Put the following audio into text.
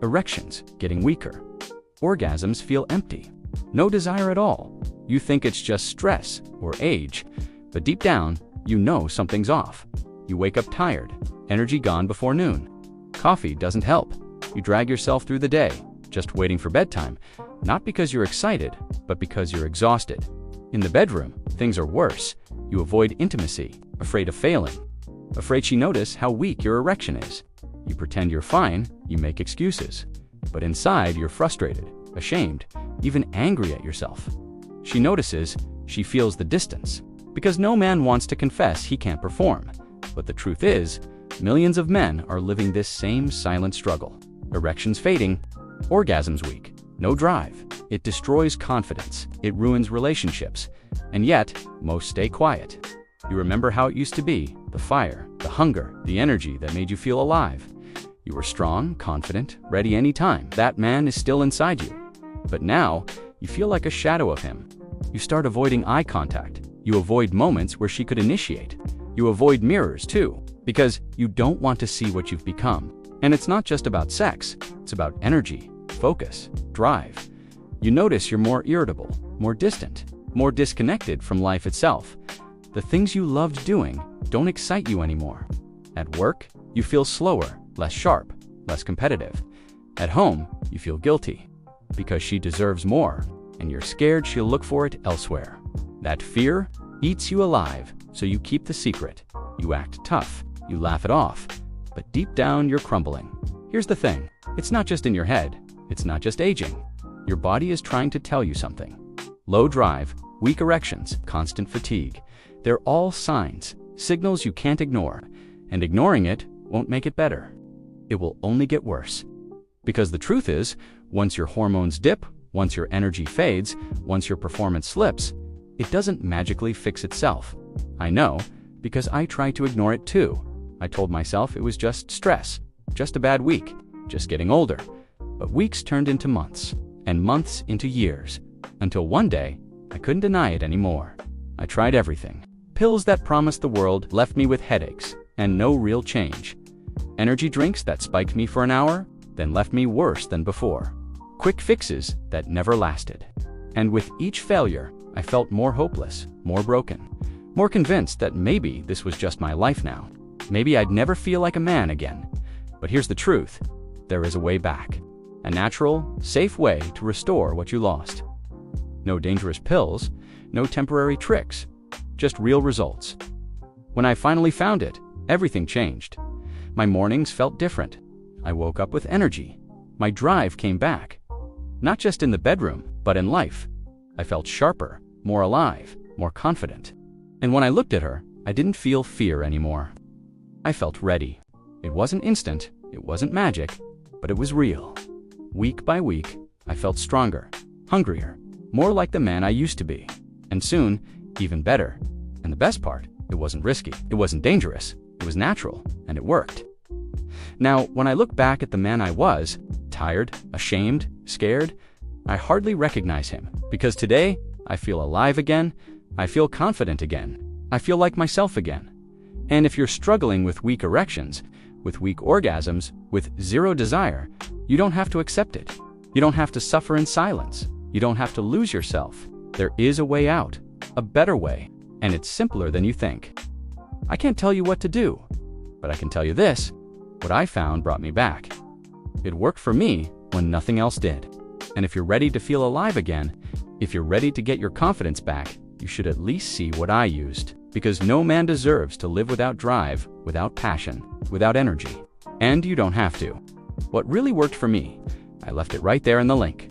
Erections getting weaker. Orgasms feel empty. No desire at all. You think it's just stress or age, but deep down, you know something's off. You wake up tired, energy gone before noon. Coffee doesn't help. You drag yourself through the day, just waiting for bedtime, not because you're excited, but because you're exhausted. In the bedroom, things are worse. You avoid intimacy, afraid of failing, afraid she notice how weak your erection is. You pretend you're fine, you make excuses. But inside, you're frustrated, ashamed, even angry at yourself. She notices, she feels the distance, because no man wants to confess he can't perform. But the truth is, millions of men are living this same silent struggle. Erections fading, orgasms weak, no drive. It destroys confidence, it ruins relationships, and yet, most stay quiet. You remember how it used to be, the fire, the hunger, the energy that made you feel alive. You were strong, confident, ready anytime. That man is still inside you. But now, you feel like a shadow of him. You start avoiding eye contact. You avoid moments where she could initiate. You avoid mirrors too, because you don't want to see what you've become. And it's not just about sex, it's about energy, focus, drive. You notice you're more irritable, more distant, more disconnected from life itself. The things you loved doing don't excite you anymore. At work, you feel slower, less sharp, less competitive. At home, you feel guilty, because she deserves more, and you're scared she'll look for it elsewhere. That fear eats you alive, so you keep the secret. You act tough, you laugh it off, but deep down you're crumbling. Here's the thing, it's not just in your head, it's not just aging. Your body is trying to tell you something. Low drive, weak erections, constant fatigue. They're all signs, signals you can't ignore, and ignoring it won't make it better. It will only get worse. Because the truth is, once your hormones dip, once your energy fades, once your performance slips, it doesn't magically fix itself. I know, because I tried to ignore it too. I told myself it was just stress, just a bad week, just getting older. But weeks turned into months, and months into years, until one day, I couldn't deny it anymore. I tried everything. Pills that promised the world left me with headaches and no real change. Energy drinks that spiked me for an hour, then left me worse than before. Quick fixes that never lasted. And with each failure, I felt more hopeless, more broken, more convinced that maybe this was just my life now. Maybe I'd never feel like a man again. But here's the truth. There is a way back. A natural, safe way to restore what you lost. No dangerous pills, no temporary tricks, just real results. When I finally found it, everything changed. My mornings felt different. I woke up with energy. My drive came back. Not just in the bedroom, but in life. I felt sharper, more alive, more confident. And when I looked at her, I didn't feel fear anymore. I felt ready. It wasn't instant, it wasn't magic, but it was real. Week by week, I felt stronger, hungrier, more like the man I used to be. And soon, even better. And the best part, it wasn't risky, it wasn't dangerous, it was natural, and it worked. Now, when I look back at the man I was, tired, ashamed, scared, I hardly recognize him, because today, I feel alive again, I feel confident again, I feel like myself again. And if you're struggling with weak erections, with weak orgasms, with zero desire, you don't have to accept it. You don't have to suffer in silence. You don't have to lose yourself. There is a way out, a better way, and it's simpler than you think. I can't tell you what to do, but I can tell you this, what I found brought me back. It worked for me when nothing else did. And if you're ready to feel alive again, if you're ready to get your confidence back, you should at least see what I used. Because no man deserves to live without drive, without passion, without energy. And you don't have to. What really worked for me, I left it right there in the link.